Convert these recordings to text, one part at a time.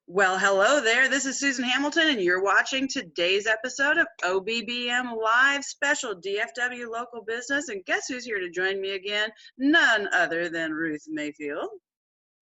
Well, hello there. This is Susan Hamilton, and you're watching today's episode of OBBM Live Special DFW Local Business. And guess who's here to join me again? None other than Ruth Mayfield.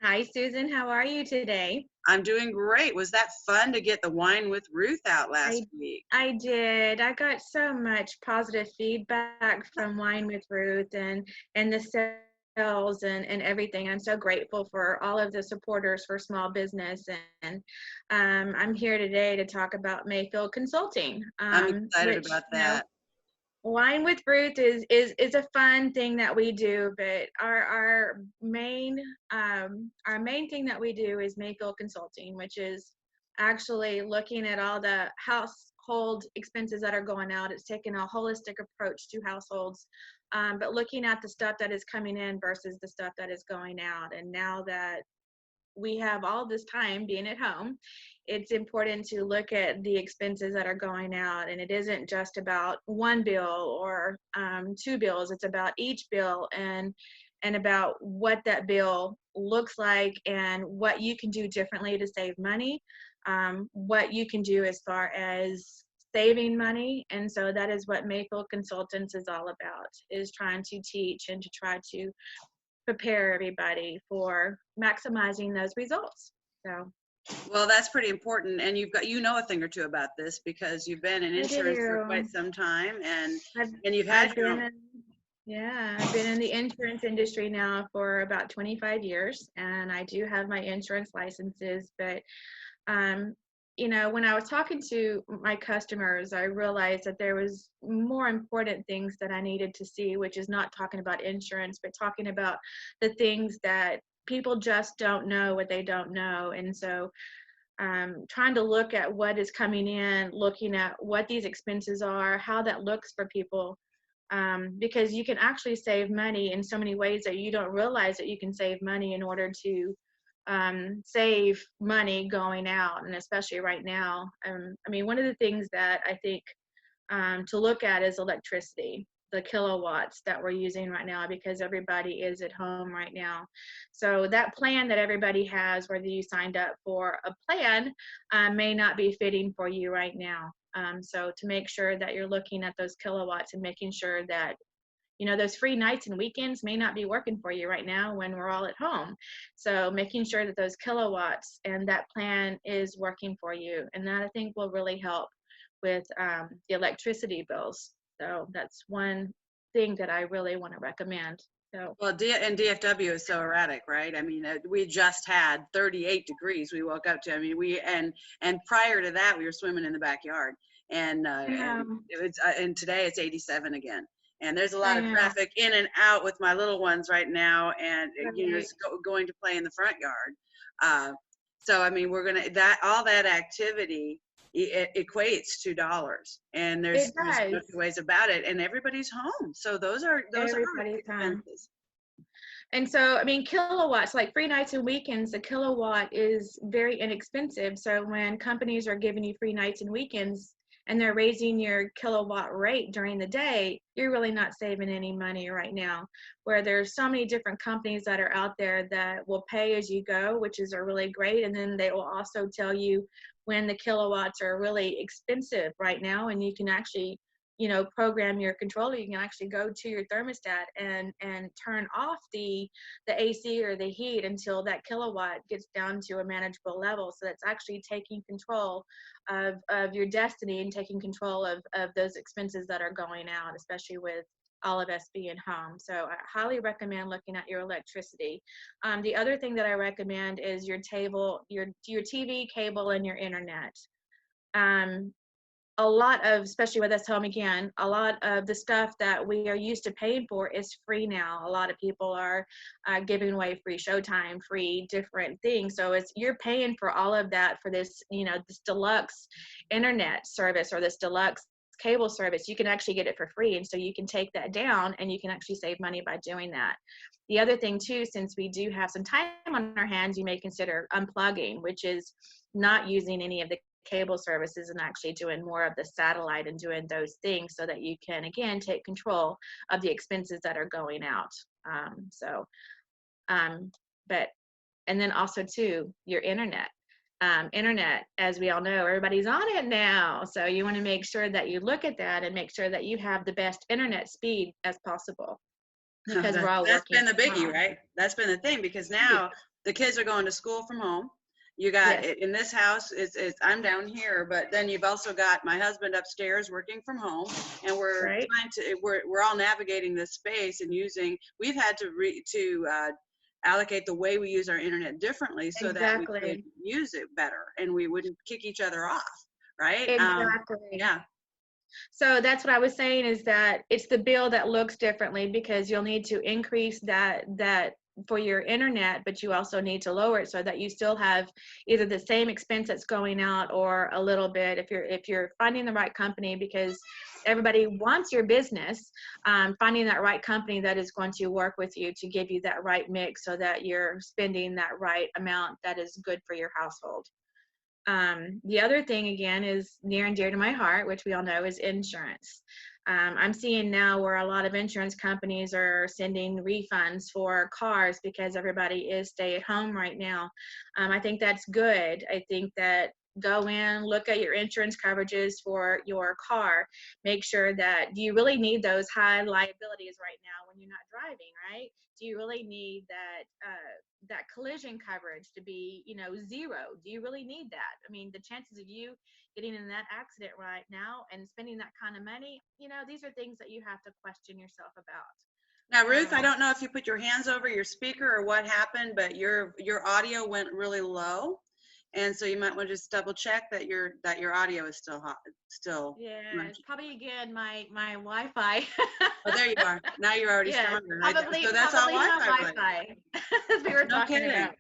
Hi, Susan. How are you today? I'm doing great. Was that fun to get the Wine with Ruth out last week? I did. I got so much positive feedback from Wine with Ruth and the sales and everything. I'm so grateful for all of the supporters for small business. And I'm here today to talk about Mayfield Consulting. I'm excited about that. Wine with Ruth is a fun thing that we do, but our main thing that we do is Mayfield Consulting, which is actually looking at all the household expenses that are going out. It's taking a holistic approach to households, but looking at the stuff that is coming in versus the stuff that is going out. And now that we have all this time being at home, it's important to look at the expenses that are going out, and it isn't just about one bill or two bills. It's about each bill and about what that bill looks like and what you can do differently to save money, what you can do as far as saving money. And so that is what Mayfield Consultants is all about, is trying to teach and to try to prepare everybody for maximizing those results. So, well, that's pretty important, and you know a thing or two about this because you've been in insurance for quite some time, and you've had I've been in the insurance industry now for about 25 years, and I do have my insurance licenses. But when I was talking to my customers, I realized that there was more important things that I needed to see, which is not talking about insurance, but talking about the things that people just don't know what they don't know. And so trying to look at what is coming in, looking at what these expenses are, how that looks for people, because you can actually save money in so many ways that you don't realize that you can save money in order to save money going out. And especially right now, one of the things that I think to look at is electricity, the kilowatts that we're using right now, because everybody is at home right now. So that plan that everybody has, whether you signed up for a plan, may not be fitting for you right now. So to make sure that you're looking at those kilowatts and making sure that those free nights and weekends may not be working for you right now when we're all at home. So making sure that those kilowatts and that plan is working for you. And that I think will really help with the electricity bills. So that's one thing that I really want to recommend. So, well, and DFW is so erratic, right? I mean, we just had 38 degrees we woke up to. I mean, and prior to that, we were swimming in the backyard. And and today it's 87 again. And there's a lot of traffic in and out with my little ones right now, and just going to play in the front yard. So I mean, we're gonna all that activity equates to dollars, and there's no two ways about it. And everybody's home, so those are expenses. And so, I mean, kilowatts, like free nights and weekends, the kilowatt is very inexpensive. So when companies are giving you free nights and weekends, and they're raising your kilowatt rate during the day, you're really not saving any money right now. Where there's so many different companies that are out there that will pay as you go, which is really great. And then they will also tell you when the kilowatts are really expensive right now, and you can actually program your controller. You can actually go to your thermostat and turn off the AC or the heat until that kilowatt gets down to a manageable level. So that's actually taking control of your destiny and taking control of those expenses that are going out, especially with all of us being home. So I highly recommend looking at your electricity. The other thing that I recommend is your TV, cable, and your internet. A lot of, especially with us home again, a lot of the stuff that we are used to paying for is free now. A lot of people are giving away free Showtime, free different things. So you're paying for all of that for this, this deluxe internet service or this deluxe cable service. You can actually get it for free. And so you can take that down and you can actually save money by doing that. The other thing too, since we do have some time on our hands, you may consider unplugging, which is not using any of the cable services and actually doing more of the satellite and doing those things so that you can again take control of the expenses that are going out. And then also too, your internet. internet. As we all know, everybody's on it now. So you want to make sure that you look at that and make sure that you have the best internet speed as possible, because we're all That's working been the from biggie, home. right? That's been the thing, because now the kids are going to school from home. You got Yes. in this house, I'm down here, but then you've also got my husband upstairs working from home, and Right. we're all navigating this space and we've had to allocate the way we use our internet differently so that we could Exactly. use it better and we wouldn't kick each other off, right? Exactly. Yeah. So that's what I was saying, is that it's the bill that looks differently, because you'll need to increase that for your internet, but you also need to lower it so that you still have either the same expense that's going out or a little bit, if you're finding the right company, because everybody wants your business. Finding that right company that is going to work with you to give you that right mix so that you're spending that right amount that is good for your household. The other thing, again, is near and dear to my heart, which we all know, is insurance. I'm seeing now where a lot of insurance companies are sending refunds for cars because everybody is stay at home right now. I think that's good. I think that go in, look at your insurance coverages for your car. Make sure that, do you really need those high liabilities right now when you're not driving, right? Do you really need that collision coverage to be, zero? Do you really need that? I mean, the chances of you getting in that accident right now and spending that kind of money, these are things that you have to question yourself about. Now, Ruth, I don't know if you put your hands over your speaker or what happened, but your audio went really low, and so you might want to just double check that your audio is still hot, still. Yeah, running. it's probably again my Wi-Fi. Oh, there you are. Now you're already Yeah, stronger. probably So that's all my Wi-Fi related. Wi-Fi as we were No talking kidding. about.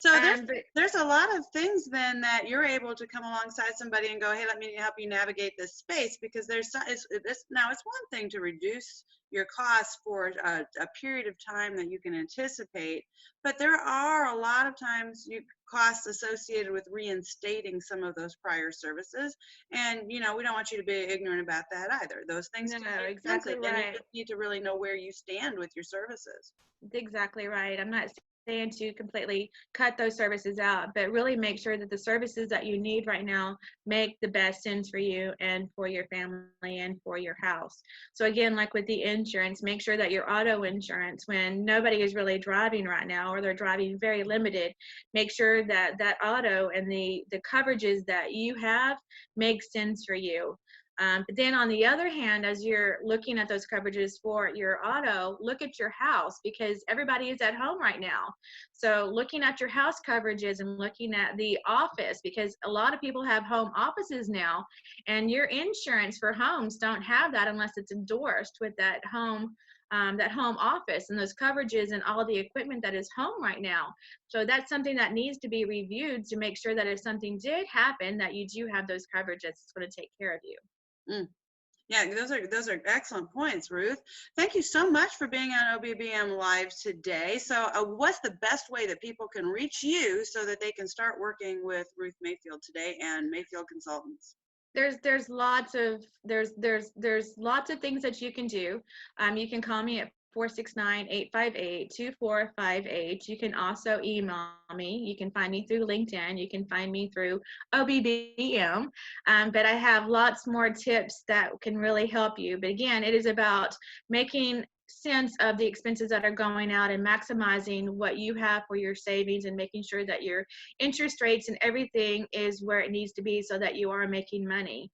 So But there's a lot of things then that you're able to come alongside somebody and go, hey, let me help you navigate this space, because it's one thing to reduce your costs for a period of time that you can anticipate, but there are a lot of times costs associated with reinstating some of those prior services, and we don't want you to be ignorant about that either. Those things no, can be exactly expensive, and you right. just need to really know where you stand with your services. Exactly right. I'm not saying to completely cut those services out, but really make sure that the services that you need right now make the best sense for you and for your family and for your house. So again, like with the insurance, make sure that your auto insurance, when nobody is really driving right now or they're driving very limited, make sure that that auto and the coverages that you have make sense for you. But then on the other hand, as you're looking at those coverages for your auto, look at your house, because everybody is at home right now. So looking at your house coverages and looking at the office, because a lot of people have home offices now, and your insurance for homes don't have that unless it's endorsed with that home office and those coverages and all the equipment that is home right now. So that's something that needs to be reviewed to make sure that if something did happen, that you do have those coverages that's going to take care of you. Mm. Yeah, those are excellent points, Ruth. Thank you so much for being on OBBM Live today. So what's the best way that people can reach you so that they can start working with Ruth Mayfield today and Mayfield Consultants? There's lots of things that you can do. You can call me at 469-858-2458. You can also email me. You can find me through LinkedIn. You can find me through OBBM. But I have lots more tips that can really help you. But again, it is about making sense of the expenses that are going out and maximizing what you have for your savings and making sure that your interest rates and everything is where it needs to be so that you are making money.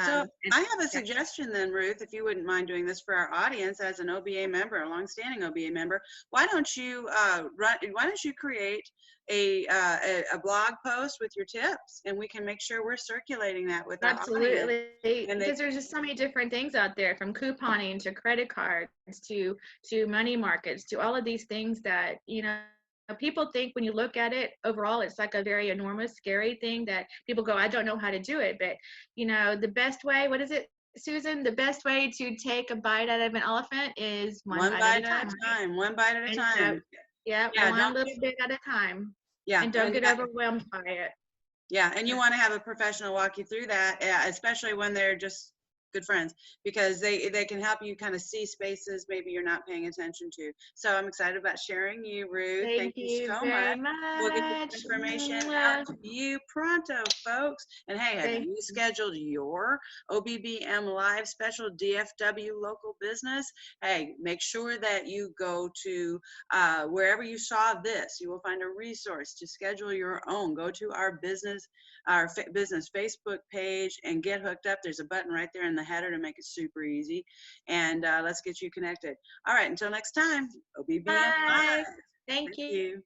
So I have a suggestion then, Ruth, if you wouldn't mind doing this for our audience as an OBA member, a longstanding OBA member. Why don't you create a blog post with your tips, and we can make sure we're circulating that with our audience. Absolutely, because there's just so many different things out there, from couponing to credit cards to money markets to all of these things that people think when you look at it overall, it's like a very enormous, scary thing that people go, I don't know how to do it. But, the best way, what is it, Susan? The best way to take a bite out of an elephant is one bite at a time. One bite at a time. Yeah, one little bit at a time. Yeah. And don't get overwhelmed by it. Yeah, and you want to have a professional walk you through that, especially when they're just good friends, because they can help you kind of see spaces maybe you're not paying attention to. So I'm excited about sharing you, Ruth. Thank you so very much. We'll get much. this information out to you pronto, folks. And hey, have you scheduled your OBBM Live Special DFW local business? Hey, make sure that you go to wherever you saw this. You will find a resource to schedule your own. Go to our business Facebook page and get hooked up. There's a button right there in the header to make it super easy. And let's get you connected. All right, until next time, OBBM Live. Thank you.